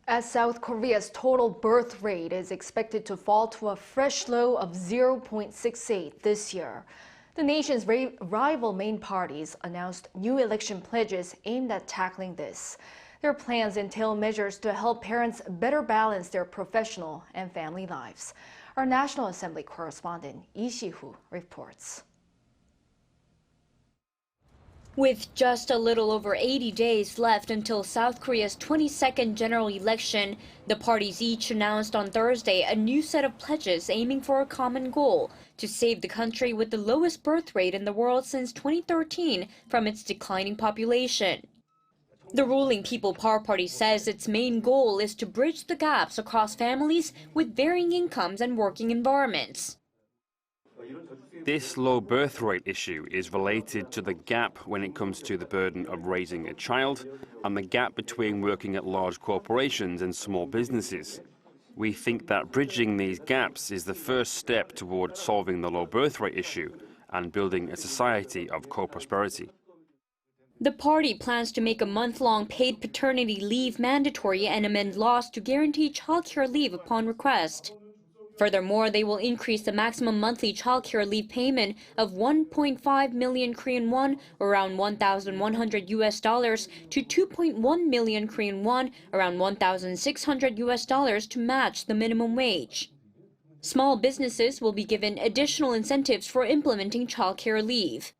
As South Korea's total birth rate is expected to fall to a fresh low of 0.68 this year, the nation's rival main parties announced new election pledges aimed at tackling this. Their plans entail measures to help parents better balance their professional and family lives. Our National Assembly correspondent Lee Shi-hoo reports. With just a little over 80 days left until South Korea's 22nd general election, the parties each announced on Thursday a new set of pledges aiming for a common goal: to save the country with the lowest birth rate in the world since 2013 from its declining population. The ruling People Power Party says its main goal is to bridge the gaps across families with varying incomes and working environments. This low birth rate issue is related to the gap when it comes to the burden of raising a child and the gap between working at large corporations and small businesses. We think that bridging these gaps is the first step toward solving the low birth rate issue and building a society of co-prosperity. The party plans to make a month-long paid paternity leave mandatory and amend laws to guarantee childcare leave upon request. Furthermore, they will increase the maximum monthly childcare leave payment of 1.5 million Korean won, around $1,100 to 2.1 million Korean won, around $1,600 to match the minimum wage. Small businesses will be given additional incentives for implementing childcare leave.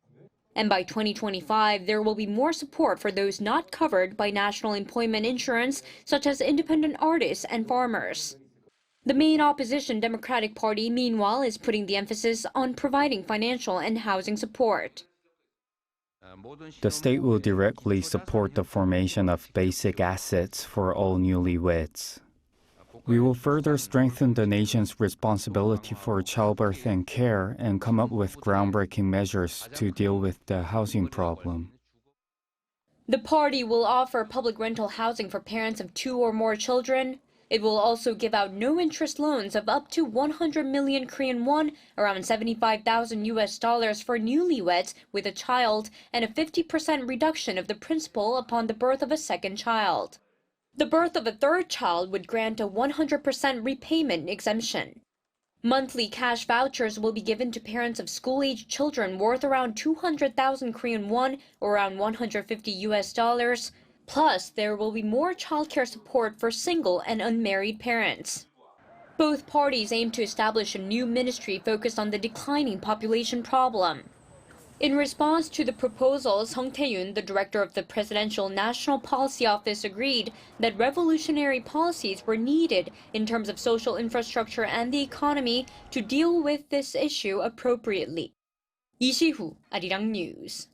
And by 2025, there will be more support for those not covered by national employment insurance, such as independent artists and farmers. The main opposition Democratic Party, meanwhile, is putting the emphasis on providing financial and housing support. The state will directly support the formation of basic assets for all newlyweds. We will further strengthen the nation's responsibility for childbirth and care and come up with groundbreaking measures to deal with the housing problem. The party will offer public rental housing for parents of 2 or more children. It will also give out no-interest loans of up to 100 million Korean won, around $75,000 for newlyweds with a child, and a 50% reduction of the principal upon the birth of a second child. The birth of a third child would grant a 100% repayment exemption. Monthly cash vouchers will be given to parents of school-aged children worth around 200,000 Korean won, or around $150. Plus, there will be more childcare support for single and unmarried parents. Both parties aim to establish a new ministry focused on the declining population problem. In response to the proposal, Sung Tae-yoon, the director of the Presidential National Policy Office, agreed that revolutionary policies were needed in terms of social infrastructure and the economy to deal with this issue appropriately. Lee Shi-hoo, Arirang News.